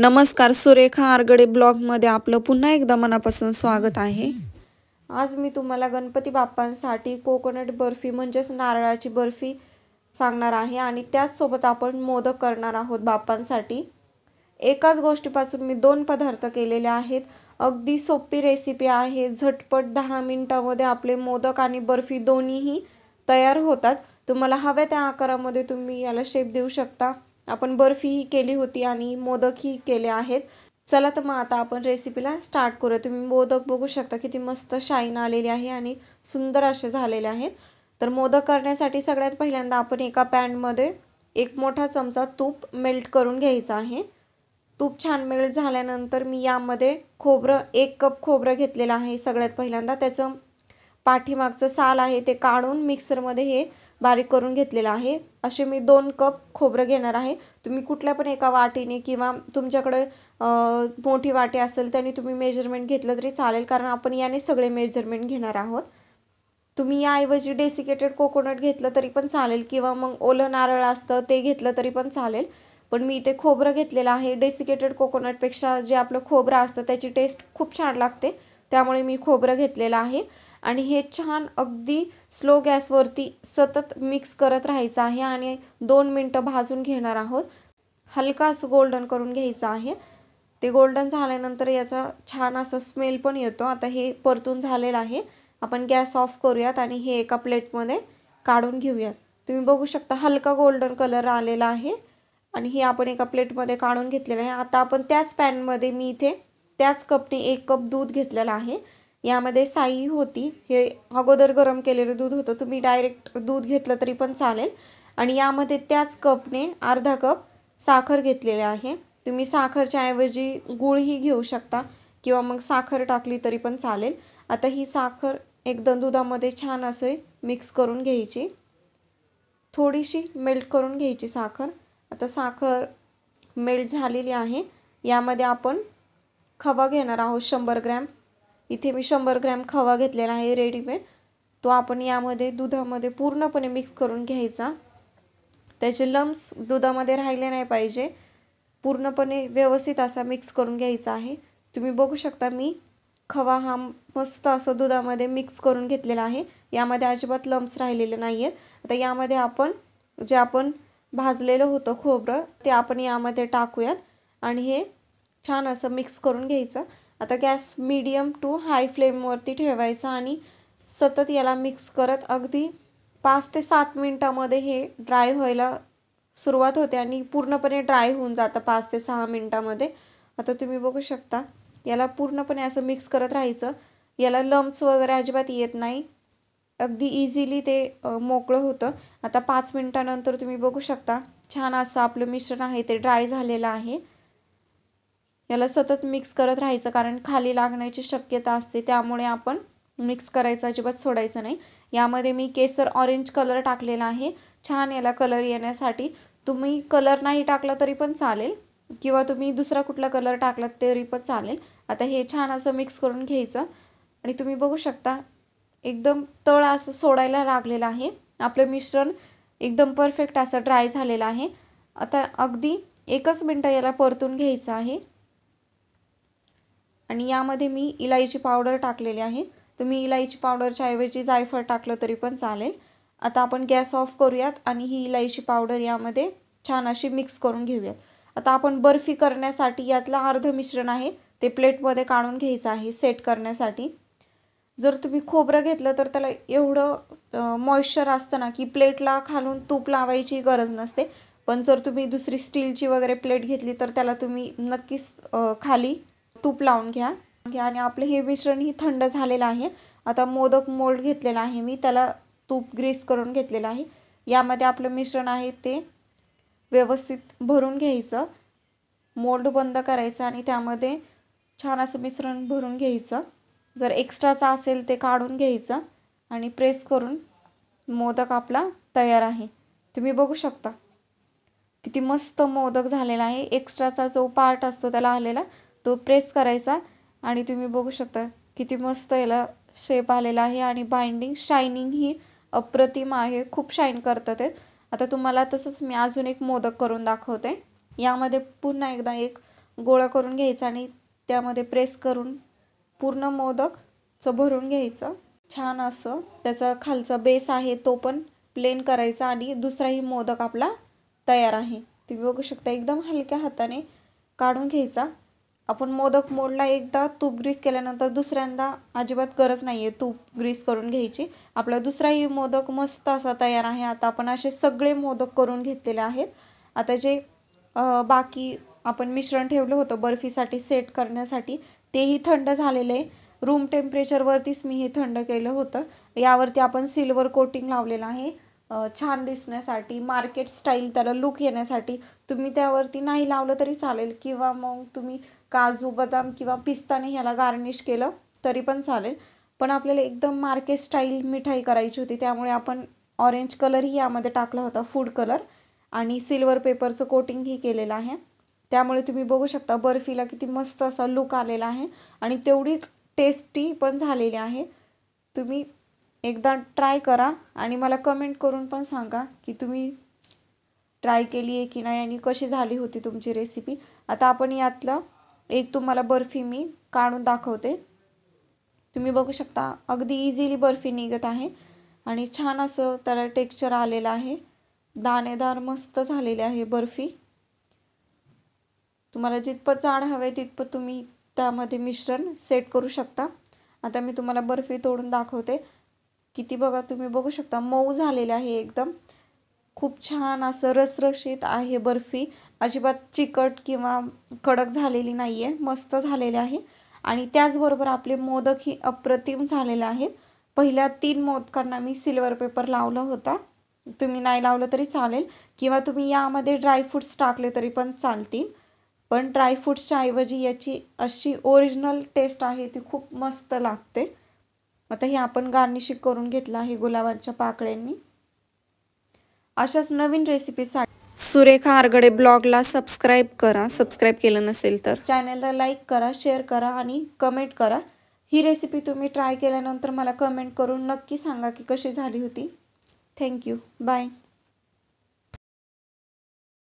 नमस्कार, सुरेखा आरगडे ब्लॉगमध्ये आपलं पुन्हा एकदा मनापासून स्वागत आहे। आज मी तुम्हाला गणपती बाप्पांसाठी कोकोनट बर्फी म्हणजेच नारळाची बर्फी सांगणार आहे आणि त्याचसोबत आपण मोदक करणार आहोत बाप्पांसाठी। एकाच गोष्टीपासून मी दोन पदार्थ केलेले आहेत। अगदी सोपी रेसिपी आहे। झटपट 10 मिनिटांमध्ये आपले मोदक आणि बर्फी दोन्हीही तयार होतात। तुम्हाला हव्या त्या आकारामध्ये तुम्ही याला शेप देऊ शकता। आपण बर्फी ही केली होती आणि मोदक ही केले आहेत। चला तर मग आता आपण रेसिपीला स्टार्ट करूया। तुम्ही मोदक बघू शकता किती मस्त शाईन आलेली आहे आणि सुंदर असे झालेले आहेत। तर मोदक करण्यासाठी सगळ्यात पहिल्यांदा आपण एका पॅन मध्ये एक मोठा चमचा तूप मेल्ट करून घ्यायचा आहे। तूप छान मेल्ट झाल्यानंतर मी यामध्ये खोबरं 1 कप खोबरं घेतलेलं आहे। सगळ्यात पहिल्यांदा त्याचं पाठीमागचं साल आहे ते काढून मिक्सर मध्ये हे बारीक करून घेतलेलं आहे। असे मी 2 कप खोबरं घेणार आहे। तुम्ही कुठल्या पण एका वाटीने किंवा तुमच्याकडे मोठी वाटी असेल त्याने तुम्ही मेजरमेंट घेतलं तरी चालेल, कारण आपण याने सगळे मेजरमेंट घेणार आहोत। तुम्ही याऐवजी डेसिकेटेड कोकोनट घेतलं तरी पण चालेल किंवा मग ओलं नारळ असतं ते घेतलं तरी पण चालेल, पण मी इथे खोबरं घेतलेलं आहे। डेसिकेटेड कोकोनट पेक्षा जे आपलं खोबरं असतं त्याची टेस्ट खूप छान लागते, त्यामुळे मी खोबरं घेतलेलं आहे। आणि हे छान अगदी स्लो गॅसवरती सतत मिक्स करत राहायचं आहे आणि 2 मिनिटं भाजून घेणार आहोत। हलका असं गोल्डन करून घ्यायचं आहे। ते गोल्डन झाल्यानंतर याचा छान असा स्मेल पण येतो। आता हे परतून झालेलं आहे। आपण गॅस ऑफ करूयात आणि हे एका प्लेटमध्ये काढून घेऊयात। तुम्ही बघू शकता हलका गोल्डन कलर आलेला आहे आणि हे आपण एका प्लेटमध्ये काढून घेतलेलं आहे। आता आपण त्याच पॅनमध्ये मी इथे त्याच कपने 1 कप दूध घेतलेलं आहे। यामध्ये साई होती, हे अगोदर गरम केलेलं दूध होतं। तुम्ही डायरेक्ट दूध घेतलं तरी पण चालेल। आणि यामध्ये त्याच कपने अर्धा कप साखर घेतलेली आहे। तुम्ही साखरच्या ऐवजी गूळ ही घेऊ शकता किंवा मग साखर टाकली तरी पण चालेल। आता ही साखर एकदम दुधामध्ये छान असे मिक्स करून घ्यायची, थोडीशी मेल्ट करून घ्यायची साखर। आता साखर मेल्ट झालेली आहे। यामध्ये आपण खवा घेणार आहोत 100 ग्रॅम। इथे मी 100 ग्रॅम खवा घेतलेला आहे रेडीमेड। तो आपण यामध्ये दुधामध्ये पूर्णपणे मिक्स करून घ्यायचा। त्याचे लम्स दुधामध्ये राहिले नाही पाहिजे, पूर्णपणे व्यवस्थित असा मिक्स करून घ्यायचा आहे। तुम्ही बघू शकता मी खवा हा मस्त असं दुधामध्ये मिक्स करून घेतलेला आहे। यामध्ये अजिबात लम्स राहिलेले नाहीयेत। आता यामध्ये आपण जे आपण भाजलेलं होतं खोबरं ते आपण यामध्ये टाकूयात आणि हे छान असं मिक्स करून घ्यायचं। आता गॅस मीडियम टू हाय फ्लेमवरती ठेवायचा आणि सतत याला मिक्स करत अगदी 5 ते 7 मिनिटांमध्ये हे ड्राय व्हायला सुरुवात होते आणि पूर्णपणे ड्राय होऊन जातं 5 ते 6 मिनिटांमध्ये। आता तुम्ही बघू शकता याला पूर्णपणे असं मिक्स करत राहायचं। याला लम्स वगैरे अजिबात येत नाही, अगदी इझिली ते मोकळं होतं। आता 5 मिनिटांनंतर तुम्ही बघू शकता छान असं आपलं मिश्रण आहे ते ड्राय झालेलं आहे। याला सतत मिक्स करत राहायचं, कारण खाली लागण्याची शक्यता असते, त्यामुळे आपण मिक्स करायचं अजिबात सोडायचं नाही। यामध्ये मी केसर ऑरेंज कलर टाकलेला आहे छान याला कलर येण्यासाठी। तुम्ही कलर नाही टाकला तरी पण चालेल किंवा तुम्ही दुसरा कुठला कलर टाकला तरी पण चालेल। आता हे छान असं मिक्स करून घ्यायचं आणि तुम्ही बघू शकता एकदम तळ असं सोडायला लागलेलं आहे। आपलं मिश्रण एकदम परफेक्ट असं ड्राय झालेलं आहे। आता अगदी 1 मिनिट याला परतून घ्यायचं आहे आणि यामध्ये मी इलायची पावडर टाकलेली आहे। तुम्ही इलायची पावडरच्या ऐवजी जायफळ टाकलं तरी पण चालेल। आता आपण गॅस ऑफ करूयात आणि ही इलायची पावडर यामध्ये छान अशी मिक्स करून घेऊयात। आता आपण बर्फी करण्यासाठी यातलं अर्ध मिश्रण आहे ते प्लेटमध्ये काढून घ्यायचं आहे सेट करण्यासाठी। जर तुम्ही खोबरं घेतलं तर त्याला एवढं मॉइश्चर असतं ना की प्लेटला खालून तूप लावायची गरज नसते, पण जर तुम्ही दुसरी स्टीलची वगैरे प्लेट घेतली तर त्याला तुम्ही नक्कीच खाली तूप लावून घ्या आणि आपलं हे मिश्रण ही थंड झालेलं आहे। आता मोदक मोल्ड घेतलेला आहे मी, त्याला तूप ग्रीस करून घेतलेलं आहे। यामध्ये आपलं मिश्रण आहे ते व्यवस्थित भरून घ्यायचं, मोल्ड बंद करायचं आणि त्यामध्ये छान असं मिश्रण भरून घ्यायचं। जर एक्स्ट्राचा असेल ते काढून घ्यायचं आणि प्रेस करून मोदक आपला तयार आहे। तुम्ही बघू शकता किती मस्त मोदक झालेला आहे। एक्स्ट्राचा जो पार्ट असतो त्याला आलेला तो प्रेस करायचा आणि तुम्ही बघू शकता किती मस्त याला शेप आलेला आहे आणि बाइंडिंग शायनिंग ही अप्रतिम आहे, खूप शाईन करतात ते। आता तुम्हाला तसंच मी अजून एक मोदक करून दाखवते। यामध्ये पुन्हा एकदा एक गोळा करून घ्यायचा आणि त्यामध्ये प्रेस करून पूर्ण मोदकचं भरून घ्यायचं। छान असं त्याचा खालचा बेस आहे तो पण प्लेन करायचा आणि दुसराही मोदक आपला तयार आहे। तुम्ही बघू शकता एकदम हलक्या हाताने काढून घ्यायचा। आपण मोदक मोडला एकदा तूप ग्रीस केल्यानंतर दुसऱ्यांदा अजिबात गरज नाहीये तूप ग्रीस करून घ्यायची। आपला दुसराही मोदक मस्त असा तयार आहे। आता आपण असे सगळे मोदक करून घेतलेले आहेत। आता जे बाकी आपण मिश्रण ठेवलं होतं बर्फीसाठी सेट करण्यासाठी तेही थंड झालेले रूम टेम्परेचरवरतीच मी हे थंड केलं होतं। यावरती आपण सिल्वर कोटिंग लावलेलं आहे छान दिसण्यासाठी, मार्केट स्टाईल त्याला लुक येण्यासाठी। तुम्ही त्यावरती नाही लावलं तरी चालेल किंवा मग तुम्ही काजू बदाम किंवा पिस्ताने ह्याला गार्निश केलं तरी पण चालेल। पण आपल्याला एकदम मार्केट स्टाईल मिठाई करायची होती त्यामुळे आपण ऑरेंज कलरही यामध्ये टाकला होता, फूड कलर, आणि सिल्वर पेपरचं कोटिंगही केलेलं आहे। त्यामुळे तुम्ही बघू शकता बर्फीला किती मस्त असा लुक आलेला आहे आणि तेवढीच टेस्टी पण झालेली आहे। तुम्ही एकदा ट्राय करा आणि मला कमेंट करून पण सांगा की तुम्ही ट्राय केली आहे की नाही आणि कशी झाली होती तुमची रेसिपी। आता आपण यातलं एक तुम्हाला बर्फी मी काढून दाखवते। तुम्ही बघू शकता अगदी इझिली बर्फी निघत आहे आणि छान असं त्याला टेक्स्चर आलेलं आहे, दाणेदार मस्त झालेली आहे बर्फी। तुम्हाला जितपत जाड हवे तितपत तुम्ही त्यामध्ये मिश्रण सेट करू शकता। आता मी तुम्हाला बर्फी तोडून दाखवते। किती बघा तुम्ही बघू शकता मऊ झालेले आहे एकदम, खूप छान असं रसरशीत आहे बर्फी, अजिबात चिकट किंवा कडक झालेली नाहीये, मस्त झालेले आहे। आणि त्याचबरोबर आपले मोदकही अप्रतिम झालेले आहेत। पहिल्या 3 मोदकांना मी सिल्वर पेपर लावला होता, तुम्ही नाही लावलं तरी चालेल किंवा तुम्ही यामध्ये ड्रायफ्रूट्स टाकले तरी पण चालतील, पण ड्रायफ्रूट्सच्या ऐवजी याची अशी ओरिजिनल टेस्ट आहे ती खूप मस्त लागते। आता हे आपण गार्निशिंग करून घेतलं आहे गुलाबाच्या पाकळ्यांनी। अशाच नवीन रेसिपीसाठी सुरेखा आरगडे ब्लॉगला सबस्क्राईब करा, सबस्क्राईब केलं नसेल तर चॅनलला लाईक करा, शेअर करा आणि कमेंट करा। ही रेसिपी तुम्ही ट्राय केल्यानंतर मला कमेंट करून नक्की सांगा की कशी झाली होती। Thank you, bye.